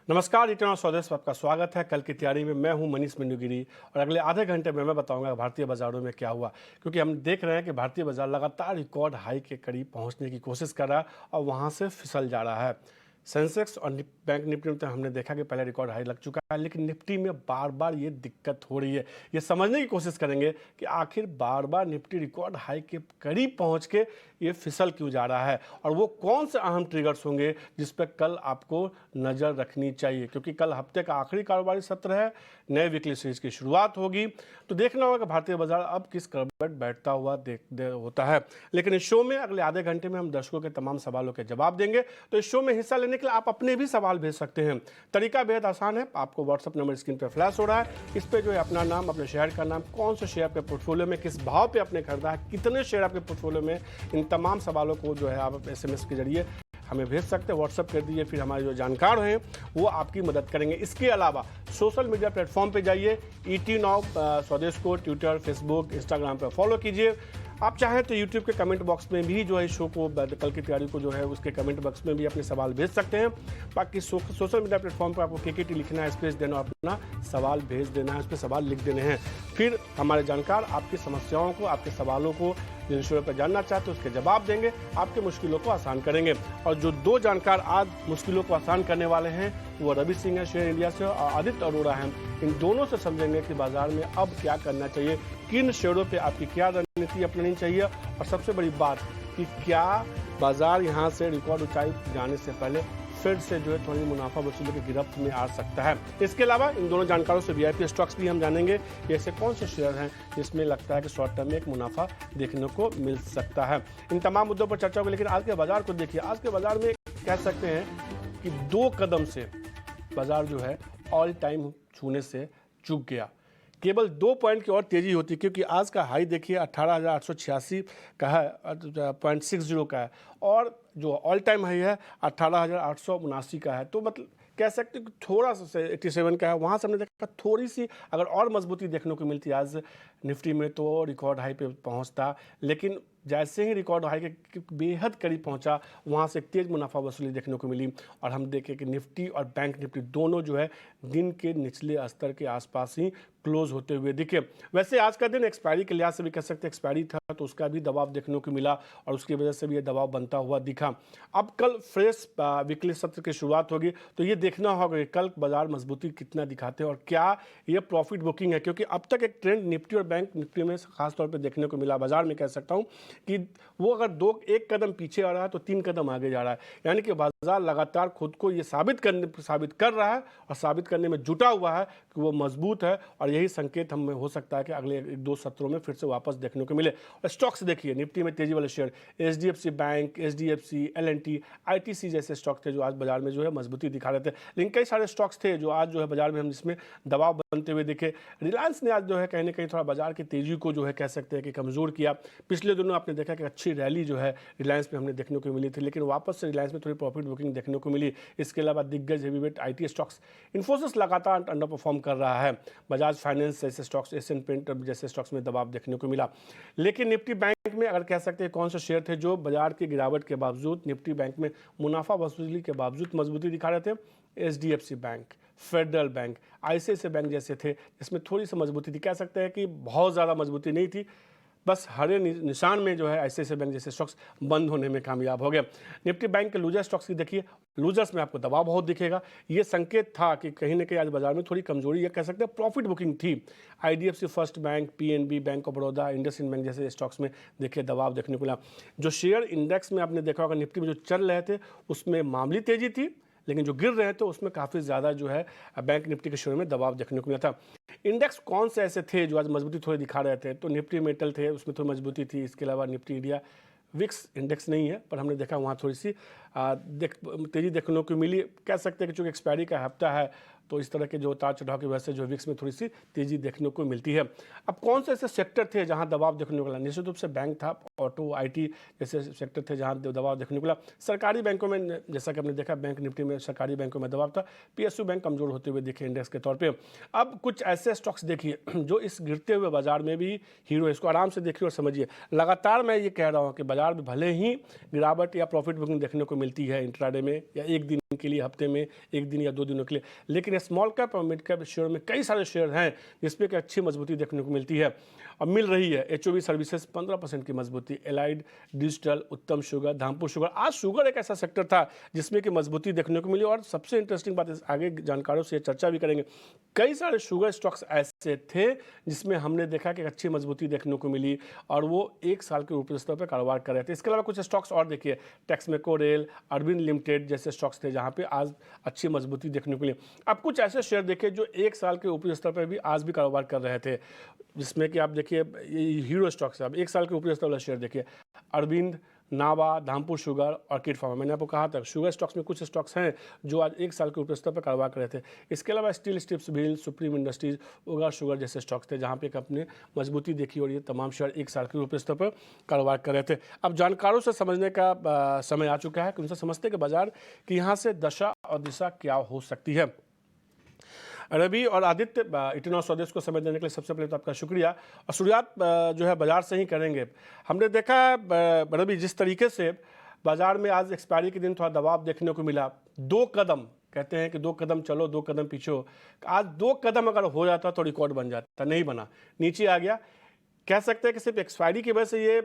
नमस्कार, return of स्वदेश में आपका स्वागत है। कल की तैयारी में मैं हूं मनीष मिंडूगिरी और अगले आधे घंटे में मैं बताऊंगा भारतीय बाजारों में क्या हुआ, क्योंकि हम देख रहे हैं कि भारतीय बाजार लगातार रिकॉर्ड हाई के करीब पहुंचने की कोशिश कर रहा है और वहां से फिसल जा रहा है। सेंसेक्स और बैंक निफ्टी में तो हमने देखा कि पहले रिकॉर्ड हाई लग चुका है, लेकिन निफ्टी में बार बार ये दिक्कत हो रही है। ये समझने की कोशिश करेंगे कि आखिर बार बार निफ्टी रिकॉर्ड हाई के करीब पहुंच के ये फिसल क्यों जा रहा है और वो कौन से अहम ट्रिगर्स होंगे जिस पर कल आपको नज़र रखनी चाहिए, क्योंकि कल हफ्ते का आखिरी कारोबारी सत्र है, नए वीकली सीरीज की शुरुआत होगी। तो देखना होगा कि भारतीय बाजार अब किस करवट बैठता हुआ होता है। लेकिन इस शो में अगले आधे घंटे में हम दर्शकों के तमाम सवालों के जवाब देंगे। तो इस शो में हिस्सा लेने के लिए आप अपने भी सवाल भेज सकते हैं। तरीका बेहद आसान है, आपको व्हाट्सअप नंबर स्क्रीन पर फ्लैश हो रहा है, इस पर जो है अपना नाम, अपने शहर का नाम, कौन से शेयर आपके पोर्टफोलियो में, किस भाव पे आपने खरीदा है, कितने शेयर आपके पोर्टफोलियो में, इन तमाम सवालों को जो है आप SMS के जरिए हमें भेज सकते हैं। व्हाट्सअप कर दीजिए, फिर हमारे जो जानकार हैं वो आपकी मदद करेंगे। इसके अलावा सोशल मीडिया प्लेटफॉर्म पे जाइए, ET Now स्वदेश को ट्विटर, फेसबुक, इंस्टाग्राम पर फॉलो कीजिए। आप चाहें तो यूट्यूब के कमेंट बॉक्स में भी जो है शो को, कल की तैयारी को जो है उसके कमेंट बॉक्स में भी अपने सवाल भेज सकते हैं। बाकी सोशल मीडिया प्लेटफॉर्म पर आपको KKT लिखना है, स्पेस देना, अपना सवाल भेज देना है, उस पर सवाल लिख देने हैं। फिर हमारे जानकार आपकी समस्याओं को, आपके सवालों को जिन विषयों पर जानना चाहते हैं उसके जवाब देंगे, आपके मुश्किलों को आसान करेंगे। और जो दो जानकार आज मुश्किलों को आसान करने वाले हैं वो रवि सिंह है शेयर इंडिया से, और आदित्य अरोड़ा हैं। इन दोनों से समझेंगे कि बाजार में अब क्या करना चाहिए, किन शेयरों पे आपकी क्या रणनीति अपनानी चाहिए, और सबसे बड़ी बात कि क्या बाजार यहाँ से रिकॉर्ड ऊंचाई जाने से पहले फिर से जो है थोड़ी मुनाफा वसूली की गिरफ्त में आ सकता है। इसके अलावा इन दोनों जानकारों से VIP स्टॉक्स भी हम जानेंगे कि ऐसे कौन से शेयर हैं जिसमें लगता है कि शॉर्ट टर्म में एक मुनाफा देखने को मिल सकता है। इन तमाम मुद्दों पर चर्चा होगी। लेकिन आज के बाजार को देखिए, आज के बाजार में कह सकते हैं कि 2 कदम से बाजार जो है ऑल टाइम छूने से चूक गया। केवल 2 पॉइंट की और तेजी होती, क्योंकि आज का हाई देखिए 18,886 का है, 0.60 का है, और जो ऑल टाइम हाई है 18,879 का है। तो मतलब कह सकते हैं कि थोड़ा सा 87 का है, वहाँ से हमने देखा थोड़ी सी अगर और मजबूती देखने को मिलती आज निफ्टी में तो रिकॉर्ड हाई पे पहुँचता। लेकिन जैसे ही रिकॉर्ड हाई के बेहद करीब पहुंचा, वहां से एक तेज मुनाफा वसूली देखने को मिली, और हम देखें कि निफ्टी और बैंक निफ्टी दोनों जो है दिन के निचले स्तर के आसपास ही क्लोज होते हुए दिखे। वैसे आज का दिन एक्सपायरी के लिहाज से भी कह सकते हैं एक्सपायरी था, तो उसका भी दबाव देखने को मिला और उसकी वजह से भी ये दबाव बनता हुआ दिखा। अब कल फ्रेश वीकली सत्र की शुरुआत होगी, तो ये देखना होगा कि कल बाजार मजबूती कितना दिखाते हैं और क्या ये प्रॉफिट बुकिंग है, क्योंकि अब तक एक ट्रेंड निफ्टी और बैंक निफ्टी में खासतौर पर देखने को मिला। बाजार में कह सकता हूँ कि वो अगर 1 कदम पीछे आ रहा है तो 3 कदम आगे जा रहा है, यानी कि बाजार लगातार खुद को ये साबित कर रहा है और साबित करने में जुटा हुआ है कि वो मजबूत है, और यही संकेत हमें हो सकता है कि अगले 1-2 सत्रों में फिर से वापस देखने को मिले। और स्टॉक्स देखिए, निफ्टी में तेजी वाले share HDFC bank, HDFC, L&T, ITC जैसे स्टॉक थे जो आज बाजार में जो है मजबूती दिखा रहे थे। लेकिन कई सारे स्टॉक्स थे जो आज जो है बाजार में हम जिसमें दबाव बनते हुए दिखे। रिलायंस ने आज जो है कहीं ना कहीं थोड़ा बाजार की तेजी को जो है कह सकते हैं कि कमजोर किया। पिछले दिनों आपने देखा कि अच्छी रैली जो है रिलायंस में हमने देखने को मिली थी, लेकिन वापस से रिलायंस में थोड़ी प्रॉफिट बुकिंग देखने को मिली। इसके अलावा दिग्गज हेवीवेट IT स्टॉक्स, इन्फोसिस लगातार अंडर परफॉर्म कर रहा है, बजाज फाइनेंस जैसे स्टॉक्स, एशियन पेंट जैसे स्टॉक्स में दबाव देखने को मिला। लेकिन निफ्टी बैंक में अगर कह सकते हैं कौन से शेयर थे जो बाजार की गिरावट के बावजूद, निफ्टी बैंक में मुनाफा वसूली के बावजूद मजबूती दिखा रहे थे, HDFC bank, federal bank, ICICI bank जैसे थे, इसमें थोड़ी सी मजबूती थी। कह सकते हैं कि बहुत ज़्यादा मजबूती नहीं थी, बस हरे निशान में जो है ICICI बैंक जैसे स्टॉक्स बंद होने में कामयाब हो गए। निफ्टी बैंक के लूजर स्टॉक्स की देखिए, लूजर्स में आपको दबाव बहुत दिखेगा। ये संकेत था कि कहीं ना कहीं आज बाजार में थोड़ी कमजोरी, या कह सकते हैं प्रॉफिट बुकिंग थी। IDFC first bank, PNB, bank of Baroda, IndusInd bank जैसे स्टॉक्स में देखिए दबाव देखने को मिला। जो शेयर इंडेक्स में आपने देखा होगा निफ्टी में जो चल रहे थे उसमें मामूली तेजी थी, लेकिन जो गिर रहे थे उसमें काफ़ी ज़्यादा जो है बैंक निफ्टी के शेयर में दबाव देखने को मिला था। इंडेक्स कौन से ऐसे थे जो आज मजबूती थोड़ी दिखा रहे थे, तो निफ्टी मेटल थे, उसमें थोड़ी मजबूती थी। इसके अलावा निफ्टी इंडिया, विक्स इंडेक्स नहीं है पर हमने देखा वहाँ थोड़ी सी तेजी देखने को मिली। कह सकते हैं कि चूँकि एक्सपायरी का हफ्ता है तो इस तरह के जो उतार चढ़ाव की वजह से जो विक्स में थोड़ी सी तेजी देखने को मिलती है। अब कौन से ऐसे सेक्टर थे जहां दबाव देखने को मिला? निश्चित रूप से बैंक था, ऑटो, IT जैसे सेक्टर थे जहां दबाव देखने को मिला। सरकारी बैंकों में जैसा कि हमने देखा बैंक निफ्टी में सरकारी बैंकों में दबाव था। PSU बैंक कमजोर होते हुए दिखे इंडेक्स के तौर पर। अब कुछ ऐसे स्टॉक्स देखिए जो इस गिरते हुए बाजार में भी हीरो है, इसको आराम से देखिए और समझिए। लगातार मैं ये कह रहा हूँ कि बाजार में भले ही गिरावट या प्रॉफिट बुकिंग देखने को मिलती है इंट्राडे में या एक दिन के लिए, हफ्ते में 1 दिन या 2 दिनों के लिए। लेकिन स्मॉल कैप और मिड कैप शेयर में कई सारे शेयर हैं जिसमें कि अच्छी मजबूती देखने को मिलती है और मिल रही है। एचओबी सर्विसेज 15% की मजबूती, एलाइड डिजिटल, उत्तम शुगर, धामपुर शुगर। आज शुगर एक ऐसा सेक्टर था जिसमें कि मजबूती देखने को मिली। और सबसे इंटरेस्टिंग बात, आगे जानकारों से चर्चा भी करेंगे, कई सारे शुगर स्टॉक्स ऐसे थे जिसमें हमने देखा कि अच्छी मजबूती देखने को मिली और वो 1 साल के ऊपरी स्तर पर कारोबार कर रहे थे। इसके अलावा कुछ स्टॉक्स और देखिए, टेक्समेको रेल, अरविंद लिमिटेड जैसे स्टॉक्स थे जहाँ पे आज अच्छी मजबूती देखने को मिली। अब कुछ ऐसे शेयर देखिए जो 1 साल के ऊपरी स्तर पर भी आज भी कारोबार कर रहे थे, जिसमें कि आप देखिए हीरो स्टॉक्स है। अब 1 साल के ऊपरी स्तर वाला शेयर देखिए, अरविंद, नावा, धामपुर शुगर और किड फार्मा। मैंने आपको कहा था शुगर स्टॉक्स में कुछ स्टॉक्स हैं जो आज 1 साल के ऊपरी स्तर पर कारोबार कर रहे थे। इसके अलावा Steel Strips Wheel, Supreme Industries, Ugar Sugar जैसे स्टॉक्स थे जहाँ पे अपने मजबूती देखी और ये तमाम शेयर 1 साल के ऊपरी स्तर पर कारोबार कर रहे थे। अब जानकारों से समझने का समय आ चुका है कि उनसे समझते कि बाजार की यहाँ से दशा और दिशा क्या हो सकती है। रवि और आदित्य, इतना स्वदेश को समय देने के लिए सबसे पहले तो आपका शुक्रिया। और शुरुआत जो है बाजार से ही करेंगे। हमने देखा रवि, जिस तरीके से बाजार में आज एक्सपायरी के दिन थोड़ा दबाव देखने को मिला, 2 कदम कहते हैं कि 2 कदम चलो 2 कदम पीछे हो, आज 2 कदम अगर हो जाता तो रिकॉर्ड बन जाता, नहीं बना, नीचे आ गया। कह सकते हैं कि सिर्फ एक्सपायरी की वजह से ये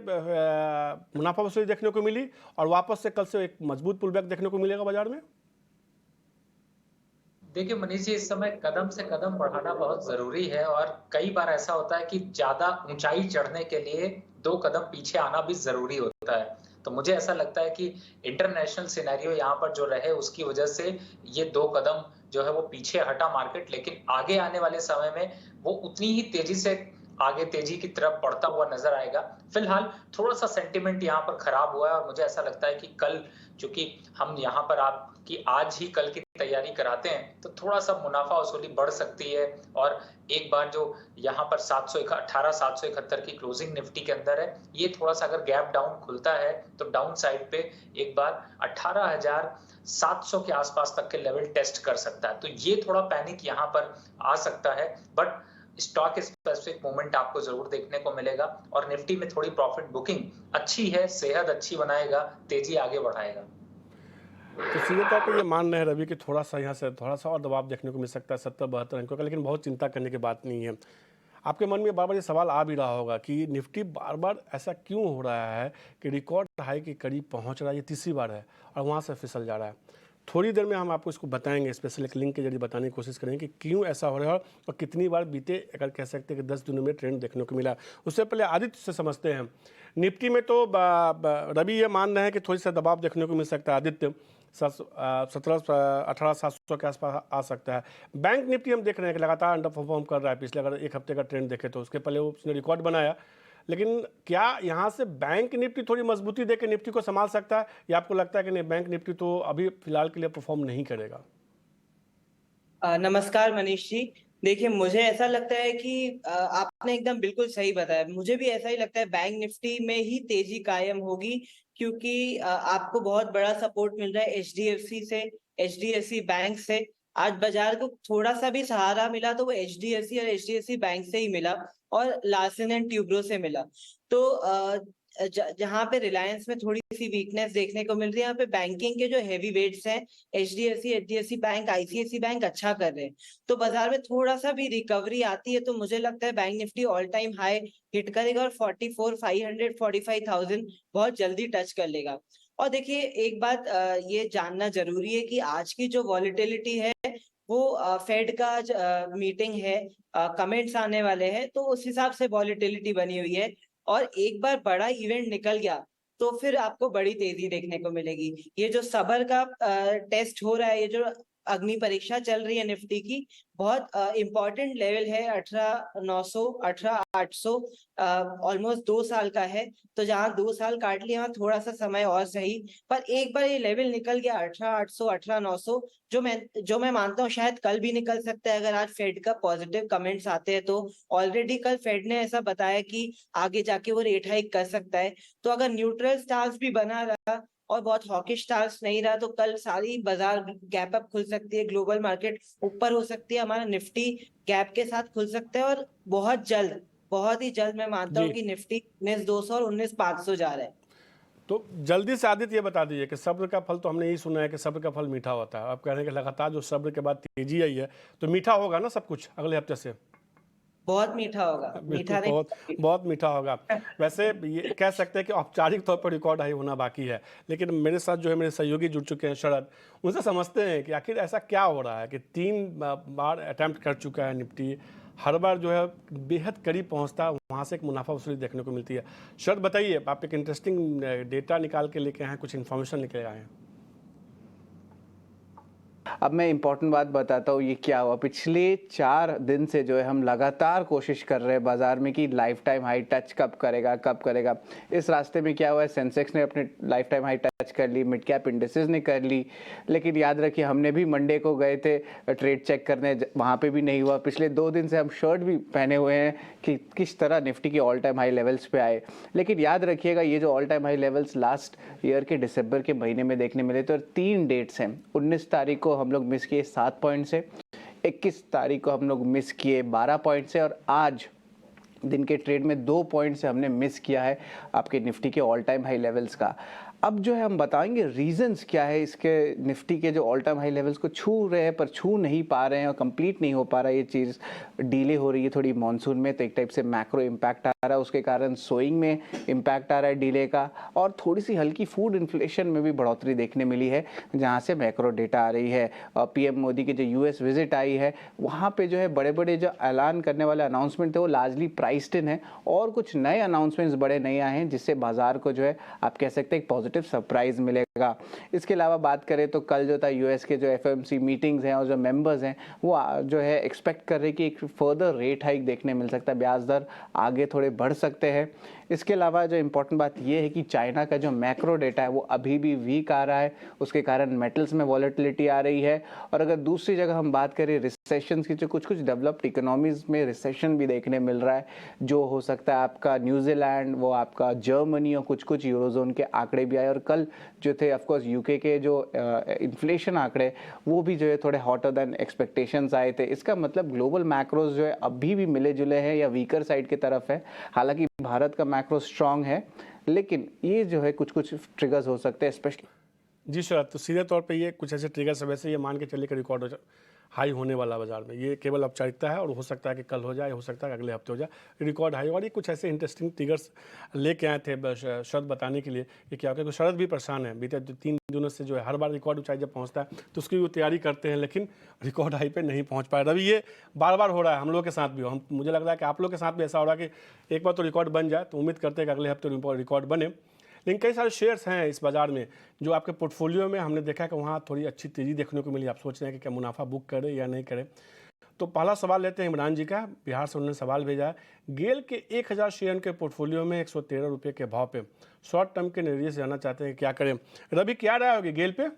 मुनाफा वसूली देखने को मिली और वापस से कल से एक मजबूत पुलबैक देखने को मिलेगा बाजार में। देखिए मनीष जी, इस समय कदम से कदम बढ़ाना बहुत जरूरी है और कई बार ऐसा होता है कि ज्यादा ऊंचाई चढ़ने के लिए 2 कदम पीछे आना भी जरूरी होता है। तो मुझे ऐसा लगता है कि इंटरनेशनल सिनेरियो यहाँ पर जो रहे उसकी वजह से ये 2 कदम जो है वो पीछे हटा मार्केट, लेकिन आगे आने वाले समय में वो उतनी ही तेजी से आगे तेजी की तरफ बढ़ता हुआ नजर आएगा। फिलहाल थोड़ा सा सेंटिमेंट यहाँ पर खराब हुआ है और मुझे ऐसा लगता है कि कल, चूंकि हम यहाँ पर आपकी आज ही कल की तैयारी कराते हैं, तो थोड़ा सा मुनाफा वसूली बढ़ सकती है। और एक बार जो यहाँ पर 18,771 की क्लोजिंग निफ्टी के अंदर है, ये थोड़ा सा अगर गैप डाउन खुलता है तो डाउन साइड पे एक बार 18,700 के आसपास तक के लेवल टेस्ट कर सकता है। तो ये थोड़ा पैनिक यहाँ पर आ सकता है, बट स्टॉक स्पेसिफिक मूवमेंट आपको जरूर देखने को मिलेगा और निफ्टी में थोड़ी प्रॉफिट बुकिंग अच्छी है, सेहत अच्छी बनाएगा, तेजी आगे बढ़ाएगा। तो सीधे तौर पर ये मान रहे हैं रवि कि थोड़ा सा यहाँ से थोड़ा सा और दबाव देखने को मिल सकता है 70-72 अंकों का, लेकिन बहुत चिंता करने की बात नहीं है। आपके मन में बार बार ये सवाल आ भी रहा होगा कि निफ्टी बार बार ऐसा क्यों हो रहा है कि रिकॉर्ड हाई के करीब पहुँच रहा है, ये तीसरी बार है और वहाँ से फिसल जा रहा है। थोड़ी देर में हम आपको इसको बताएंगे, स्पेशल एक लिंक के जरिए बताने की कोशिश करेंगे कि क्यों ऐसा हो रहा है और कितनी बार बीते अगर कह सकते हैं कि 10 दिनों में ट्रेंड देखने को मिला। उससे पहले आदित्य से समझते हैं, निफ्टी में तो रवि ये मान रहे हैं कि थोड़ी सा दबाव देखने को मिल सकता है। आदित्य 18,700 के आसपास आ सकता है। बैंक निफ्टी हम देख रहे हैं कि लगातार अंडर परफॉर्म कर रहा है। पिछले अगर एक हफ्ते का ट्रेंड देखें तो उसके पहले उसने रिकॉर्ड बनाया, लेकिन क्या यहाँ से बैंक निफ्टी थोड़ी मजबूती देकर निफ्टी को संभाल सकता है, या आपको लगता है कि नहीं, बैंक निफ्टी तो अभी फिलहाल के लिए परफॉर्म नहीं करेगा? नमस्कार मनीष जी। देखिए, मुझे ऐसा लगता है कि आपने एकदम बिल्कुल सही बताया। मुझे भी ऐसा ही लगता है, बैंक निफ्टी में ही तेजी कायम होगी, क्योंकि आपको बहुत बड़ा सपोर्ट मिल रहा है एचडीएफसी से, एचडीएफसी बैंक से। आज बाजार को थोड़ा सा भी सहारा मिला तो वो एचडीएफसी और एचडीएफसी बैंक से ही मिला और लार्सन एंड ट्यूब्रो से मिला। तो जहाँ पे रिलायंस में थोड़ी सी वीकनेस देखने को मिल रही है, यहाँ पे बैंकिंग के जो हैवी वेट्स हैं, एचडीएफसी बैंक, आईसीआईसी बैंक अच्छा कर रहे हैं। तो बाजार में थोड़ा सा भी रिकवरी आती है तो मुझे लगता है bank Nifty all time high hit करेगा और 44,500 45,000 बहुत जल्दी टच कर लेगा। और देखिए, एक बात ये जानना जरूरी है कि आज की जो वॉलिटिलिटी है वो फेड का मीटिंग है, कमेंट्स आने वाले हैं, तो उस हिसाब से वॉलिटिलिटी बनी हुई है। और एक बार बड़ा इवेंट निकल गया तो फिर आपको बड़ी तेजी देखने को मिलेगी। ये जो सबर का टेस्ट हो रहा है, ये जो अग्नि परीक्षा चल रही है निफ्टी की, बहुत इंपॉर्टेंट लेवल है 18,900 18,800, ऑलमोस्ट 2 साल का है। तो जहाँ 2 साल काट लिया, वहाँ थोड़ा सा समय और सही, पर एक बार ये लेवल निकल गया 18,800 18,900, जो मैं मानता हूँ शायद कल भी निकल सकता है अगर आज फेड का पॉजिटिव कमेंट्स आते हैं। तो ऑलरेडी कल फेड ने ऐसा बताया कि आगे जाके वो रेट हाइक कर सकता है। तो अगर न्यूट्रल स्टांस भी बना रहा और बहुत हॉकिश स्टांस नहीं रहा तो कल सारी बाजार गैप अप खुल सकती है, ग्लोबल मार्केट ऊपर हो सकती है, हमारा निफ्टी गैप के साथ खुल सकता है और बहुत जल्द, बहुत ही जल्द मैं मानता हूँ जी कि निफ्टी 19,200 और 19,500 जा रहा है। तो जल्दी से आदित्य ये बता दीजिए कि सब्र का फल, तो हमने यही सुना है कि सब्र का फल मीठा होता है। आप कह रहे हैं कि लगातार जो सब्र के बाद तेजी आई है, तो मीठा होगा ना सब कुछ अगले हफ्ते से? बहुत मीठा होगा, बिल्कुल, मीठा नहीं। बहुत बहुत मीठा होगा। वैसे ये कह सकते हैं कि औपचारिक तौर पर रिकॉर्ड हाई होना बाकी है, लेकिन मेरे साथ जो है मेरे सहयोगी जुड़ चुके हैं शरद, उनसे समझते हैं कि आखिर ऐसा क्या हो रहा है कि 3 बार अटेम्प्ट कर चुका है निफ्टी, हर बार जो है बेहद करीब पहुंचता है, वहाँ से एक मुनाफा वसूली देखने को मिलती है। शरद बताइए, आप एक इंटरेस्टिंग डेटा निकाल के लेके आए हैं, कुछ इन्फॉर्मेशन लेके आए हैं। अब मैं इम्पोर्टेंट बात बताता हूँ ये क्या हुआ। पिछले 4 दिन से जो है हम लगातार कोशिश कर रहे हैं बाजार में कि लाइफ टाइम हाई टच कब करेगा। इस रास्ते में क्या हुआ है, सेंसेक्स ने अपने लाइफ टाइम हाई टच कर ली, मिड कैप इंडेसेस ने कर ली, लेकिन याद रखिए हमने भी मंडे को गए थे ट्रेड चेक करने, वहाँ पे भी नहीं हुआ। पिछले 2 दिन से हम शर्ट भी पहने हुए हैं कि किस तरह निफ्टी की ऑल टाइम हाई लेवल्स पे आए, लेकिन याद रखिएगा ये जो all time high levels last year के दिसंबर के महीने में देखने मिले थे, और 3 डेट्स हैं। 19 तारीख को हम लोग मिस किए 7 पॉइंट से, 21 तारीख को हम लोग मिस किए 12 पॉइंट से, और आज दिन के ट्रेड में 2 पॉइंट से हमने मिस किया है आपके निफ्टी के ऑल टाइम हाई लेवल्स का। अब जो है हम बताएंगे रीजंस क्या है इसके, निफ्टी के जो ऑल टाइम हाई लेवल्स को छू रहे हैं पर छू नहीं पा रहे हैं और कंप्लीट नहीं हो पा रहा है, ये चीज़ डिले हो रही है थोड़ी मॉनसून में, तो एक टाइप से मैक्रो इम्पैक्ट आ रहा है, उसके कारण सोइंग में इम्पैक्ट आ रहा है डिले का, और थोड़ी सी हल्की फूड इन्फ्लेशन में भी बढ़ोतरी देखने मिली है जहाँ से मैक्रो डेटा आ रही है। पीएम मोदी की जो यूएस विजिट आई है वहाँ पे जो है बड़े बड़े जो ऐलान करने वाले अनाउंसमेंट थे वो लार्जली प्राइस्ड इन है, और कुछ नए अनाउंसमेंट्स बड़े नए आए हैं जिससे बाजार को जो है आप कह सकते हैं एक पॉजिटिव सरप्राइज मिलेगा। इसके अलावा बात करें तो कल जो था यूएस के जो एफओएमसी मीटिंग्स हैं और जो मेंबर्स हैं वो जो है एक्सपेक्ट कर रहे हैं कि एक फर्दर रेट हाइक देखने मिल सकता है, ब्याज दर आगे थोड़े बढ़ सकते हैं। इसके अलावा जो इम्पोर्टेंट बात ये है कि चाइना का जो मैक्रो डेटा है वो अभी भी वीक आ रहा है, उसके कारण मेटल्स में वॉलेटिलिटी आ रही है। और अगर दूसरी जगह हम बात करें रिसेशन की, जो कुछ डेवलप्ड इकोनॉमीज में रिसेशन भी देखने मिल रहा है, जो हो सकता है आपका न्यूजीलैंड, वो आपका जर्मनी और कुछ यूरोजोन के आंकड़े भी आए, और कल जो थे ऑफकोर्स यूके के जो इन्फ्लेशन आंकड़े वो भी जो है थोड़े हॉटर देन एक्सपेक्टेशंस आए थे। इसका मतलब ग्लोबल मैक्रोज जो है अभी भी मिले जुले हैं या वीकर साइड की तरफ है। हालांकि भारत का मैक्रो स्ट्रांग है, लेकिन ये जो है कुछ ट्रिगर्स हो सकते हैं स्पेशली। जी शरद, तो सीधे तौर पे ये कुछ ऐसे ट्रिगर्स है, वैसे ये मान के चलिए कि रिकॉर्ड हाई होने वाला बाजार में, ये केवल औपचारिकता है और हो सकता है कि कल हो जाए, हो सकता है कि अगले हफ्ते हो जाए रिकॉर्ड हाई। और ये कुछ ऐसे इंटरेस्टिंग ट्रिगर्स लेके आए थे शरद बताने के लिए कि क्या हो गया। शरद भी परेशान है, बीते 3 दिनों से जो है हर बार रिकॉर्ड ऊंचाई जब पहुंचता है तो उसकी वो तैयारी करते हैं, लेकिन रिकॉर्ड हाई पे नहीं पहुंच पाए। रवि, ये बार बार हो रहा है, हम लोग के साथ भी हो, मुझे लग रहा है कि आप लोग के साथ भी ऐसा हो रहा है कि एक बार तो रिकॉर्ड बन जाए, तो उम्मीद करते हैं कि अगले हफ्ते रिकॉर्ड बने। लेकिन कई सारे शेयर्स हैं इस बाजार में जो आपके पोर्टफोलियो में हमने देखा कि वहाँ थोड़ी अच्छी तेज़ी देखने को मिली। आप सोच रहे हैं कि क्या मुनाफा बुक करें या नहीं करें। तो पहला सवाल लेते हैं इमरान जी का, बिहार से उन्होंने सवाल भेजा है। गेल के 1000 शेयर के पोर्टफोलियो में 113 रुपये के भाव पे शॉर्ट टर्म के नजरिए से जाना चाहते हैं, क्या करें? रवि, क्या राय होगी गेल पे?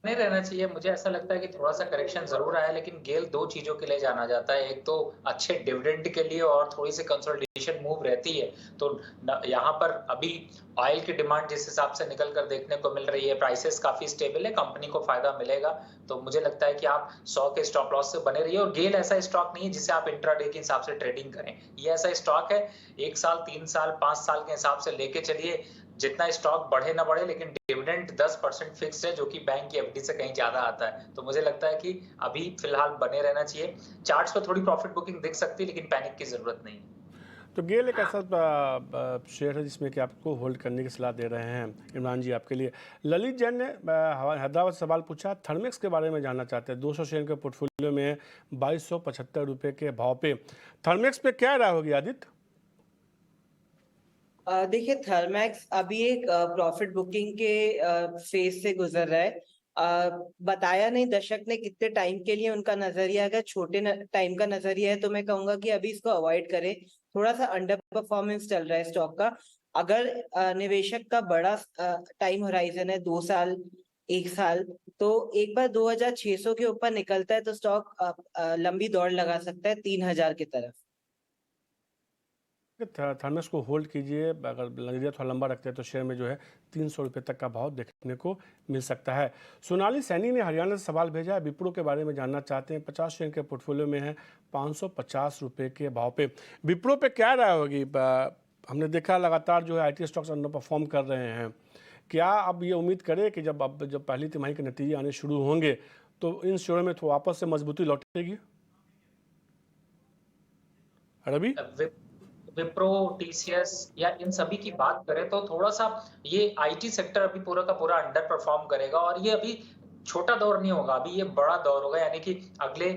नहीं रहना चाहिए। मुझे ऐसा लगता है कि थोड़ा सा करेक्शन जरूर आया, लेकिन गेल 2 चीजों के लिए जाना जाता है। एक तो अच्छे डिविडेंड के लिए और थोड़ी सी कंसोलिडेशन मूव रहती है। तो यहाँ पर अभी ऑयल की डिमांड जिस हिसाब से निकल कर देखने को मिल रही है, प्राइसेस काफी स्टेबल है, कंपनी को फायदा मिलेगा। तो मुझे लगता है कि आप 100 के स्टॉप लॉस से बने रहिए। और गेल ऐसा स्टॉक नहीं है जिसे आप इंट्राडे के हिसाब से ट्रेडिंग करें। ये ऐसा स्टॉक है 1 साल, 3 साल, 5 साल के हिसाब से लेके चलिए। जितना स्टॉक बढ़े ना बढ़े, लेकिन डिविडेंड 10% फिक्स है, जो कि बैंक की एफडी से कहीं ज्यादा आता है। तो मुझे लगता है कि अभी फिलहाल बने रहना चाहिए। चार्ट्स पे थोड़ी प्रॉफिट बुकिंग दिख सकती है, लेकिन पैनिक की जरूरत नहीं है। तो गेल एक ऐसा शेयर है जिसमें कि आपको होल्ड करने की सलाह दे रहे हैं इमरान जी आपके लिए। ललित जैन ने हैदराबाद से सवाल पूछा, थर्मेक्स के बारे में जानना चाहते हैं। 200 शेयर के पोर्टफोलियो में 2275 रुपये के भाव पे थर्मेक्स पे क्या राय होगी आदित्य? देखिए, थर्मैक्स अभी एक प्रॉफिट बुकिंग के फेज से गुजर रहा है। बताया नहीं दर्शक ने कितने टाइम के लिए उनका नजरिया, अगर छोटे टाइम का नजरिया है तो मैं कहूंगा कि अभी इसको अवॉइड करें। थोड़ा सा अंडर परफॉर्मेंस चल रहा है स्टॉक का। अगर निवेशक का बड़ा टाइम होराइजन है 2 साल, 1 साल, तो एक बार 2600 के ऊपर निकलता है तो स्टॉक लंबी दौड़ लगा सकता है 3000 की तरफ। थर्मेक्स को होल्ड कीजिए। अगर नजरिया थोड़ा लंबा रखते हैं तो शेयर में जो है 300 रुपये तक का भाव देखने को मिल सकता है। सोनाली सैनी ने हरियाणा से सवाल भेजा है, विप्रो के बारे में जानना चाहते हैं। 50 शेयर के पोर्टफोलियो में है 550 रुपये के भाव पे। विप्रो पे क्या राय होगी हमने देखा लगातार जो है आईटी स्टॉक्स अंडर परफॉर्म कर रहे हैं। क्या अब ये उम्मीद करें कि जब पहली तिमाही के नतीजे आने शुरू होंगे तो इन शेयरों में तो वापस से मजबूती लौटेगी? रवि? विप्रो, टीसीएस या इन सभी की बात करें तो थोड़ा सा ये आईटी सेक्टर अभी पूरा का पूरा अंडर परफॉर्म करेगा और ये अभी छोटा दौर नहीं होगा, अभी ये बड़ा दौर होगा। यानी कि अगले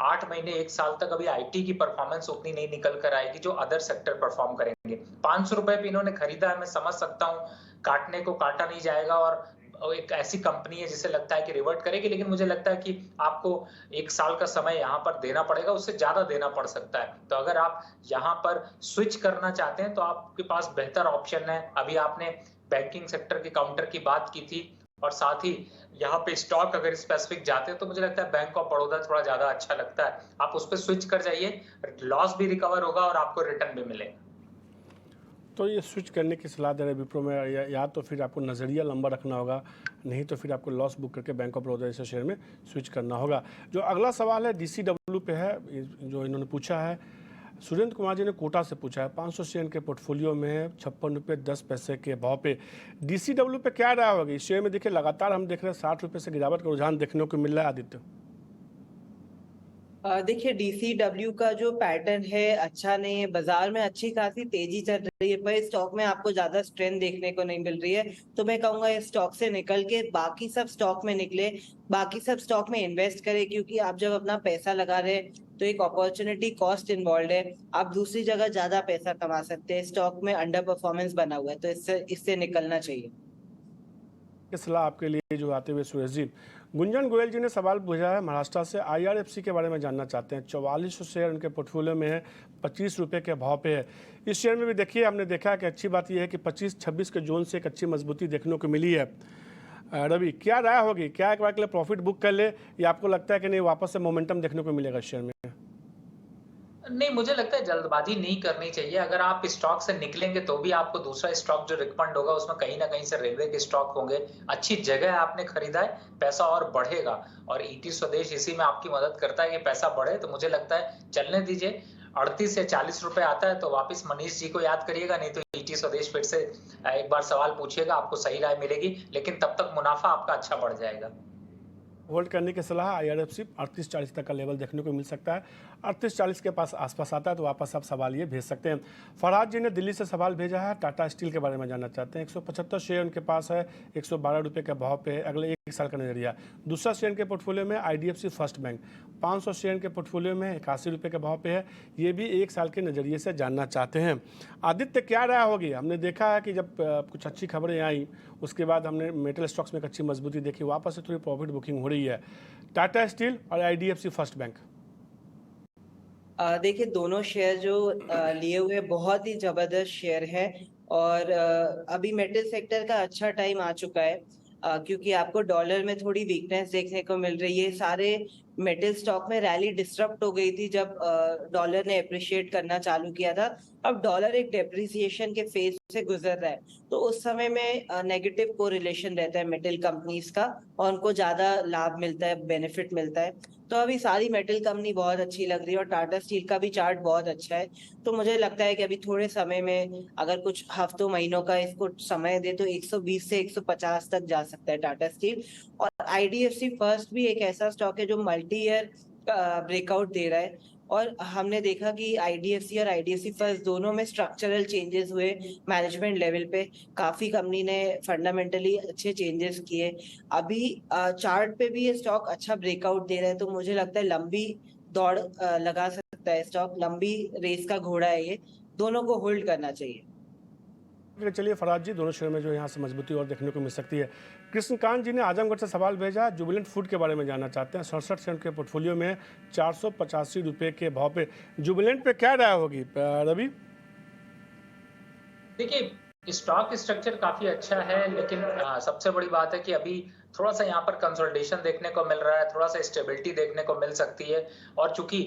8 महीने 1 साल तक अभी आईटी की परफॉर्मेंस उतनी नहीं निकल कर आएगी जो अदर सेक्टर परफॉर्म करेंगे। 500 रुपए पे इन्होंने खरीदा है, मैं समझ सकता हूँ, काटने को काटा नहीं जाएगा और एक ऐसी कंपनी है जिसे लगता है कि रिवर्ट करेगी, लेकिन मुझे लगता है कि आपको 1 साल का समय यहाँ पर देना पड़ेगा, उससे ज्यादा देना पड़ सकता है। तो अगर आप यहाँ पर स्विच करना चाहते हैं तो आपके पास बेहतर ऑप्शन है। अभी आपने बैंकिंग सेक्टर के काउंटर की बात की थी और साथ ही यहाँ पे स्टॉक अगर स्पेसिफिक जाते हैं तो मुझे लगता है बैंक ऑफ बड़ौदा थोड़ा ज्यादा अच्छा लगता है। आप उस पर स्विच कर जाइए, लॉस भी रिकवर होगा और आपको रिटर्न भी मिलेगा। तो ये स्विच करने की सलाह दे रहे विप्रो में, या तो फिर आपको नज़रिया लंबा रखना होगा, नहीं तो फिर आपको लॉस बुक करके बैंक ऑफ बड़ौदा जैसे शेयर में स्विच करना होगा। जो अगला सवाल है डीसीडब्ल्यू पे है, जो इन्होंने पूछा है, सुरेंद्र कुमार जी ने कोटा से पूछा है। 500 शेयर के पोर्टफोलियो में 56 रुपये 10 पैसे के भाव पे डीसीडब्ल्यू पे क्या राय होगी? इस शेयर में देखिए लगातार हम देख रहे हैं 60 रुपये से गिरावट का रुझान देखने को मिल रहा है। आदित्य? देखिए डीसीडब्ल्यू का जो पैटर्न है अच्छा नहीं है, बाजार में अच्छी खासी तेजी चल रही है पर इस स्टॉक में आपको ज्यादा स्ट्रेंथ देखने को नहीं मिल रही है। तो मैं कहूंगा इस स्टॉक से निकल के बाकी सब स्टॉक में निकले, बाकी सब स्टॉक में इन्वेस्ट करें, क्योंकि आप जब अपना पैसा लगा रहे हैं तो एक अपॉर्चुनिटी कॉस्ट इन्वॉल्व है, आप दूसरी जगह ज्यादा पैसा कमा सकते हैं। स्टॉक में अंडर परफॉर्मेंस बना हुआ है तो इससे निकलना चाहिए। सलाह आपके लिए जो आते हुए सुरेश जी। गुंजन गोयल जी ने सवाल पूछा है महाराष्ट्र से, आईआरएफसी के बारे में जानना चाहते हैं। 4400 शेयर उनके पोर्टफोलियो में है, 25 रुपये के भाव पे है। इस शेयर में भी देखिए हमने देखा कि अच्छी बात यह है कि 25-26 के जोन से एक अच्छी मजबूती देखने को मिली है। रवि, क्या राय होगी? क्या एक बार के लिए प्रॉफिट बुक कर ले या आपको लगता है कि नहीं वापस से मोमेंटम देखने को मिलेगा शेयर में? नहीं, मुझे लगता है जल्दबाजी नहीं करनी चाहिए। अगर आप स्टॉक से निकलेंगे तो भी आपको दूसरा स्टॉक जो रिकमेंड होगा उसमें कहीं ना कहीं से रेलवे के स्टॉक होंगे। अच्छी जगह आपने खरीदा है, पैसा और बढ़ेगा और ईटी स्वदेश इसी में आपकी मदद करता है कि पैसा बढ़े। तो मुझे लगता है चलने दीजिए। 38 से 40 रुपए आता है तो वापस मनीष जी को याद करिएगा, नहीं तो ईटी स्वदेश फिर से एक बार सवाल पूछिएगा, आपको सही राय मिलेगी, लेकिन तब तक मुनाफा आपका अच्छा बढ़ जाएगा। होल्ड करने की सलाह। आईआरएफसी 38-40 तक का लेवल देखने को मिल सकता है। 38-40 के पास आसपास आता है तो वापस आप सवाल ये भेज सकते हैं। फरहाद जी ने दिल्ली से सवाल भेजा है, टाटा स्टील के बारे में जानना चाहते हैं। 175 शेयर उनके पास है, 112 रुपये के भाव पे है, अगले 1 साल का नजरिया। दूसरा शेयर के पोर्टफोलियो में आईडीएफसी फर्स्ट बैंक, 500 शेयर के पोर्टफोलियो में 81 रुपये के भाव पे है, ये भी 1 साल के नज़रिए से जानना चाहते हैं। आदित्य, क्या राय होगी? हमने देखा है कि जब कुछ अच्छी खबरें आई उसके बाद हमने मेटल स्टॉक्स में एक अच्छी मजबूती देखी, वापस से थोड़ी प्रॉफिट बुकिंग हो रही है। टाटा स्टील और आईडीएफसी फर्स्ट बैंक। देखिए दोनों शेयर जो लिए हुए बहुत ही जबरदस्त शेयर है और अभी मेटल सेक्टर का अच्छा टाइम आ चुका है, क्योंकि आपको डॉलर में थोड़ी वीकनेस देखने को मिल रही है। सारे मेटल स्टॉक में रैली डिस्टर्ब हो गई थी जब डॉलर ने अप्रिशिएट करना चालू किया था। अब डॉलर एक डेप्रिसिएशन के फेज से गुजर रहा है तो उस समय में नेगेटिव कोरिलेशन रहता है मेटल कंपनीज का और उनको ज्यादा लाभ मिलता है, बेनिफिट मिलता है। तो अभी सारी मेटल कंपनी बहुत अच्छी लग रही है और टाटा स्टील का भी चार्ट बहुत अच्छा है। तो मुझे लगता है कि अभी थोड़े समय में अगर कुछ हफ्तों महीनों का इसको समय दे तो 120 से 150 तक जा सकता है टाटा स्टील। और आईडीएफसी फर्स्ट भी एक ऐसा स्टॉक है जो मल्टी ईयर ब्रेकआउट दे रहा है और हमने देखा कि आईडीएफसी और आईडीएफसी फर्स्ट दोनों में स्ट्रक्चरल चेंजेस हुए मैनेजमेंट लेवल पे। काफी कंपनी ने फंडामेंटली अच्छे चेंजेस किए। अभी चार्ट पे भी ये स्टॉक अच्छा ब्रेकआउट दे रहा है तो मुझे लगता है लंबी दौड़ लगा सकता है स्टॉक, लंबी रेस का घोड़ा है ये, दोनों को होल्ड करना चाहिए। चलिए फरहाद जी, दोनों शेयर में जो यहाँ से मजबूती और देखने को मिल सकती है। कृष्णकांत जी ने आजमगढ़ से सवाल भेजा, जुबिलेंट फूड के बारे में जानना चाहते हैं। 67 शेयर के पोर्टफोलियो में 485 रुपये के भाव पे जुबिलेंट पे क्या राय होगी? रवि, देखिए स्टॉक स्ट्रक्चर काफी अच्छा है, लेकिन सबसे बड़ी बात है कि अभी थोड़ा सा यहाँ पर कंसोलिडेशन देखने को मिल रहा है, थोड़ा सा स्टेबिलिटी देखने को मिल सकती है। और चूंकि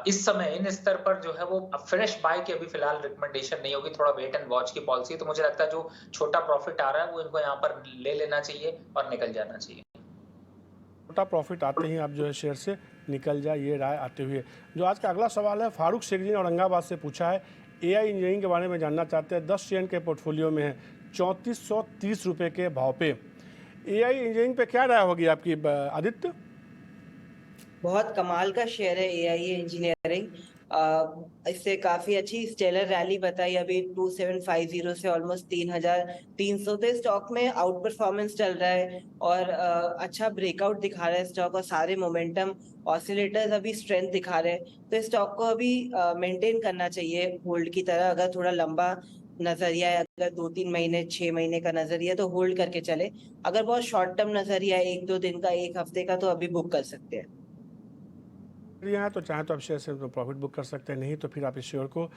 इस समय इन स्तर पर जो है वो फ्रेश बाय की अभी फिलहाल रिकमेंडेशन नहीं होगी, थोड़ा वेट एंड वॉच की पॉलिसी। तो मुझे लगता है जो छोटा प्रॉफिट आ रहा है वो इनको यहाँ पर ले लेना चाहिए और निकल जाना चाहिए। छोटा प्रॉफिट आते ही आप जो है शेयर से निकल जाए, ये राय आते हुए। जो आज का अगला सवाल है फारूक शेख जी ने औरंगाबाद से पूछा है, AI इंजीनियरिंग के बारे में जानना चाहते हैं। 10 शेयर के पोर्टफोलियो में है, 3430 रुपये के भाव पे। AI इंजीनियरिंग पे क्या राय होगी आपकी आदित्य? बहुत कमाल का शेयर है एआईए इंजीनियरिंग। इससे काफी अच्छी स्टेलर रैली बताई अभी 2750 से ऑलमोस्ट 3300 पे स्टॉक में आउट परफॉर्मेंस चल रहा है और अच्छा ब्रेकआउट दिखा रहा है स्टॉक और सारे मोमेंटम ऑसिलेटर्स अभी स्ट्रेंथ दिखा रहे हैं। तो इस स्टॉक को अभी मेंटेन करना चाहिए होल्ड की तरह। अगर थोड़ा लंबा नजरिया है, अगर 2-3 महीने 6 महीने का नजरिया तो होल्ड करके चले। अगर बहुत शॉर्ट टर्म नजरिया है 1-2 दिन का 1 हफ्ते का तो अभी बुक कर सकते हैं। यहाँ तो चाहे तो आप शेयर से प्रॉफिट बुक कर सकते हैं, नहीं तो फिर आप इस शेयर को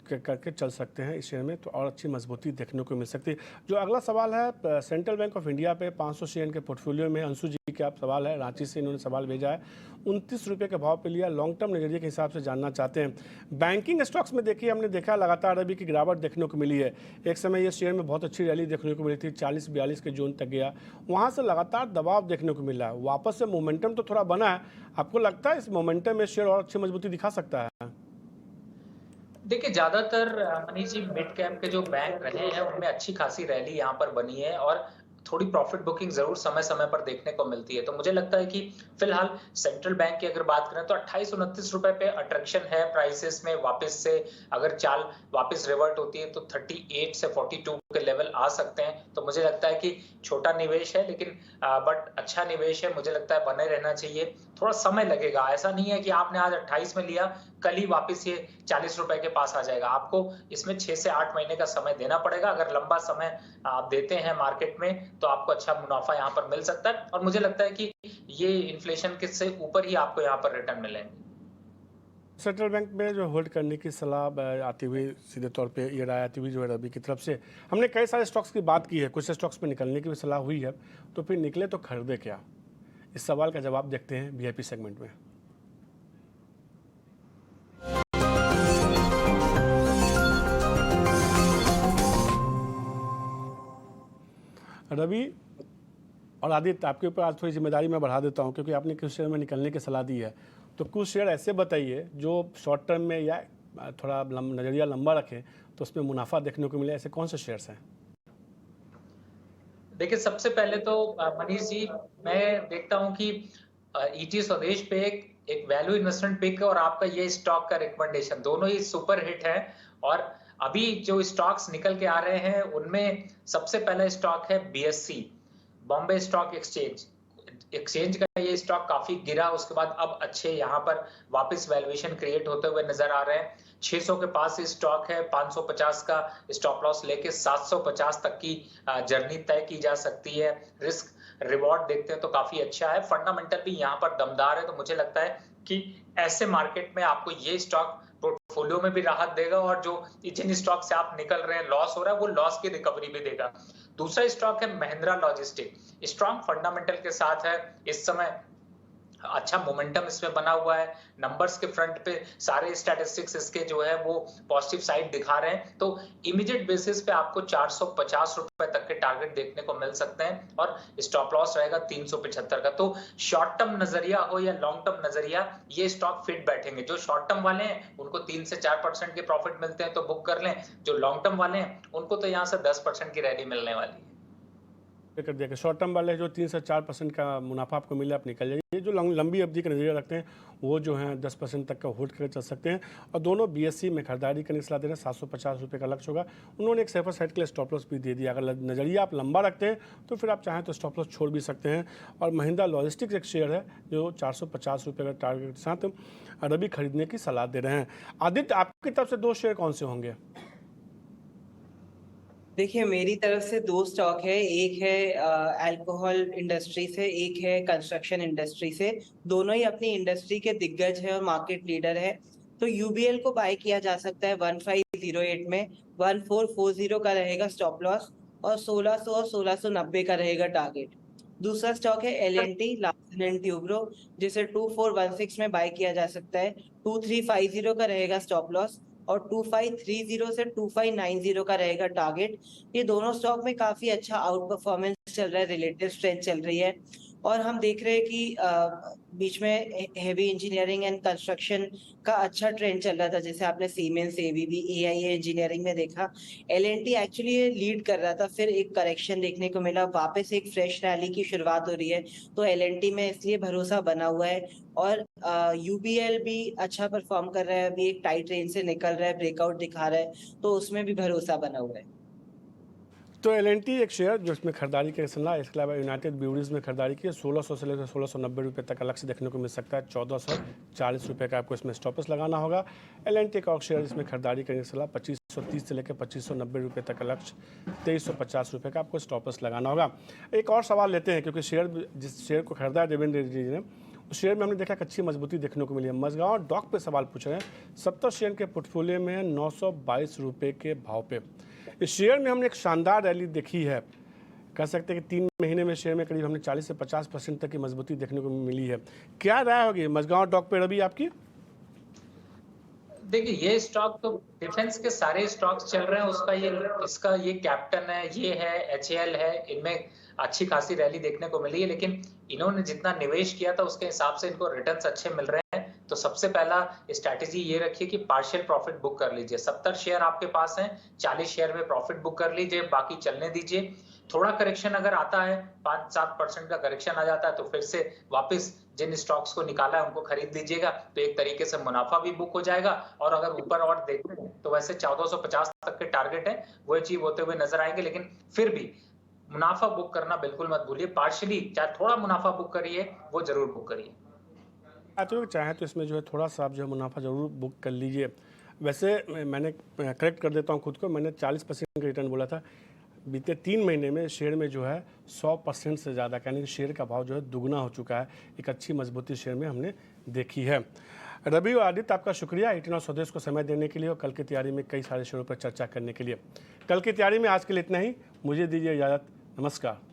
करके चल सकते हैं। इस शेयर में तो और अच्छी मजबूती देखने को मिल सकती है। जो अगला सवाल है सेंट्रल बैंक ऑफ इंडिया पे 500 शेयर के पोर्टफोलियो में अंशु जी का आप सवाल है, रांची से इन्होंने सवाल भेजा है। 29 रुपये के भाव पे लिया, लॉन्ग टर्म नजरिए के हिसाब से जानना चाहते हैं। बैंकिंग स्टॉक्स में देखिए हमने देखा लगातार अभी की गिरावट देखने को मिली है। एक समय ये शेयर में बहुत अच्छी रैली देखने को मिली थी, 40-42 के जोन तक गया, वहाँ से लगातार दबाव देखने को मिला है। वापस से मोमेंटम तो थोड़ा बना है, आपको लगता है इस मोमेंटम में शेयर और अच्छी मजबूती दिखा सकता है? देखिए, ज्यादातर मनीष जी मिड कैप के जो बैंक रहे हैं उनमें अच्छी खासी रैली यहाँ पर बनी है और थोड़ी प्रॉफिट बुकिंग जरूर समय समय पर देखने को मिलती है। तो मुझे लगता है कि फिलहाल सेंट्रल बैंक की अगर बात करें तो 28-29 रुपए पे अट्रैक्शन है प्राइसेस में। वापस से अगर चाल वापस रिवर्ट होती है तो 38 से 42 के लेवल आ सकते हैं। तो मुझे लगता है कि छोटा निवेश है लेकिन बट अच्छा निवेश है, मुझे लगता है बने रहना चाहिए। थोड़ा समय लगेगा, ऐसा नहीं है कि आपने आज 28 में लिया कल ही वापस ये 40 रुपए के पास आ जाएगा। आपको इसमें 6 से 8 महीने का समय देना पड़ेगा। अगर लंबा समय आप देते हैं मार्केट में तो आपको अच्छा मुनाफा यहाँ पर मिल सकता है और मुझे लगता है कि ये इन्फ्लेशन के से ऊपर ही आपको यहाँ पर रिटर्न मिलेंगे। सेंट्रल बैंक में जो होल्ड करने की सलाह आती हुई सीधे तौर पे ये राय आती हुई जो है रवि की तरफ से, हमने कई सारे स्टॉक्स की बात की है, कुछ स्टॉक्स में निकलने की भी सलाह हुई है, तो फिर निकले तो खरीदे क्या? इस सवाल का जवाब देखते हैं वीआईपी सेगमेंट में। रवि और आदित्य, आपके ऊपर आज थोड़ी जिम्मेदारी मैं बढ़ा देता हूं क्योंकि आपने कुछ शेयर में निकलने की सलाह दी है, तो कुछ शेयर ऐसे बताइए जो शॉर्ट टर्म में या थोड़ा नजरिया लंबा रखें तो उसमें मुनाफा देखने को मिले। ऐसे कौन से शेयर्स हैं? देखिए, सबसे पहले तो मनीष जी मैं देखता हूं कि ईटी स्वदेश पे एक वैल्यू इन्वेस्टमेंट पिक और आपका ये स्टॉक का रिकमेंडेशन दोनों ही सुपर हिट है। और अभी जो स्टॉक्स निकल के आ रहे हैं उनमें सबसे पहला स्टॉक है बीएससी, बॉम्बे स्टॉक एक्सचेंज का ये स्टॉक काफी गिरा, उसके बाद अब अच्छे यहाँ पर वापस वैल्यूएशन क्रिएट होते हुए नजर आ रहे हैं। 600 के पास स्टॉक है, 550 का स्टॉप लॉस लेके 750 तक की जर्नी तय की जा सकती है। रिस्क रिवॉर्ड देखते हैं तो काफी अच्छा है, फंडामेंटल भी यहाँ पर दमदार है। तो मुझे लगता है कि ऐसे मार्केट में आपको ये स्टॉक पोर्टफोलियो में भी राहत देगा और जो जिन स्टॉक से आप निकल रहे हैं लॉस हो रहा है वो लॉस की रिकवरी भी देगा। दूसरा स्टॉक है महिंद्रा लॉजिस्टिक, स्ट्रॉन्ग फंडामेंटल के साथ है, इस समय अच्छा मोमेंटम इसमें बना हुआ है। नंबर्स के फ्रंट पे सारे स्टैटिस्टिक्स इसके जो है वो पॉजिटिव साइड दिखा रहे हैं। तो इमीडिएट बेसिस पे आपको 450 रुपए तक के टारगेट देखने को मिल सकते हैं और स्टॉप लॉस रहेगा 375 का। तो शॉर्ट टर्म नजरिया हो या लॉन्ग टर्म नजरिया, ये स्टॉक फिट बैठेंगे। जो शॉर्ट टर्म वाले हैं उनको 3 से 4% के प्रॉफिट मिलते हैं तो बुक कर लें, जो लॉन्ग टर्म वाले हैं उनको तो यहाँ से 10% की रैली मिलने वाली है। कर दिया कि शॉर्ट टर्म वाले जो 3 से 4% का मुनाफा आपको मिले आप निकल जाइए। जो लंबी अवधि का नजरिया रखते हैं वो जो है 10% तक का होल्ड करके चल सकते हैं। और दोनों बीएससी में खरीदारी करने की सलाह दे रहे हैं। 750 रुपये का लक्ष्य होगा। उन्होंने एक सेफर साइड के लिए स्टॉप लॉस भी दे दिया। अगर नजरिया आप लंबा रखते हैं तो फिर आप चाहें तो स्टॉप लॉस छोड़ भी सकते हैं। और महिंद्रा लॉजिस्टिक्स एक शेयर है जो 450 रुपये का टारगेट के साथ रवि खरीदने की सलाह दे रहे हैं। आदित्य, आपकी तरफ से 2 शेयर कौन से होंगे? देखिए, मेरी तरफ से 2 स्टॉक है, एक है अल्कोहल इंडस्ट्री से, एक है कंस्ट्रक्शन इंडस्ट्री से। दोनों ही अपनी इंडस्ट्री के दिग्गज है और मार्केट लीडर है। तो यूबीएल को बाय किया जा सकता है 1508 में, 1440 का रहेगा स्टॉप लॉस और 1600 और 1690 का रहेगा टारगेट। दूसरा स्टॉक है एलएनटी, लार्सन एंड ट्यूब्रो, जिसे 2416 में बाय किया जा सकता है। 2350 का रहेगा स्टॉप लॉस और 2530 से 2590 का रहेगा टारगेट। ये दोनों स्टॉक में काफी अच्छा आउट परफॉर्मेंस चल रहा है, रिलेटिव स्ट्रेंथ चल रही है। और हम देख रहे हैं कि बीच में हेवी इंजीनियरिंग एंड कंस्ट्रक्शन का अच्छा ट्रेंड चल रहा था, जैसे आपने सीमेंस, एबीबी, एआईए इंजीनियरिंग में देखा। एलएनटी एक्चुअली ये लीड कर रहा था, फिर एक करेक्शन देखने को मिला, वापस एक फ्रेश रैली की शुरुआत हो रही है, तो एलएनटी में इसलिए भरोसा बना हुआ है। और यूबीएल भी अच्छा परफॉर्म कर रहा है, अभी एक टाइट रेंज से निकल रहा है, ब्रेकआउट दिखा रहा है, तो उसमें भी भरोसा बना हुआ है। तो एल&टी एक शेयर जो इसमें खरीदारी के सलाह, इसके अलावा यूनाइटेड ब्यूरीज में खरीदारी की 1600 से लेकर 1690 रुपये तक का लक्ष्य देखने को मिल सकता है। 1440 रुपये का आपको इसमें स्टॉपस लगाना होगा। एल&टी का और शेयर इसमें खरीदारी करने की सलाह 2530 से लेकर 2590 रुपये तक का लक्ष्य, 2350 रुपये का आपको स्टॉपस लगाना होगा। एक और सवाल लेते हैं, क्योंकि जिस शेयर को खरीदा है देवेंद्र रेड्डी जी ने, उस शेयर में हमने देखा एक अच्छी मजबूती देखने को मिली है। मझगांव डॉक पे सवाल पूछ रहे हैं, 70 शेयर के पोर्टफोलियो में 922 रुपये के भाव पे। इस शेयर में हमने एक शानदार रैली देखी है, कह सकते हैं कि 3 महीने में शेयर में करीब हमने 40 से 50% तक की मजबूती देखने को मिली है। क्या राय होगी मझगांव डॉक पे रवि आपकी? देखिए, ये स्टॉक तो डिफेंस के सारे स्टॉक्स चल रहे हैं, इसका ये कैप्टन है, ये है, एचएएल है, इनमें अच्छी खासी रैली देखने को मिली है। लेकिन इन्होंने जितना निवेश किया था उसके हिसाब से इनको रिटर्न्स अच्छे मिल रहे हैं। तो सबसे पहला स्ट्रैटेजी ये रखिए कि पार्शियल प्रॉफिट बुक कर लीजिए। 70 शेयर आपके पास हैं, 40 शेयर में प्रॉफिट बुक कर लीजिए, बाकी चलने दीजिए। थोड़ा करेक्शन अगर आता है, 5-7% का करेक्शन आ जाता है, तो फिर से वापस जिन स्टॉक्स को निकाला है उनको खरीद लीजिएगा, तो एक तरीके से मुनाफा भी बुक हो जाएगा। और अगर ऊपर और देखते हैं तो वैसे 1450 तक के टारगेट है, वो अचीव होते हुए नजर आएंगे। लेकिन फिर भी मुनाफा बुक करना बिल्कुल मत भूलिए, पार्शियली चाहे थोड़ा मुनाफा बुक करिए, वो जरूर बुक करिए। तो चाहे तो इसमें जो है थोड़ा सा आप जो है मुनाफा जरूर बुक कर लीजिए। वैसे मैंने करेक्ट कर देता हूँ खुद को, मैंने 40% का रिटर्न बोला था। बीते 3 महीने में शेयर में जो है 100% से ज़्यादा, यानी कि शेयर का भाव जो है दुगना हो चुका है। एक अच्छी मजबूती शेयर में हमने देखी है। रवि और आदित्य, आपका शुक्रिया 18 स्वदेश को समय देने के लिए और कल की तैयारी में कई सारे शेयरों पर चर्चा करने के लिए। कल की तैयारी में आज के लिए इतना ही, मुझे दीजिए इजाज़त, नमस्कार।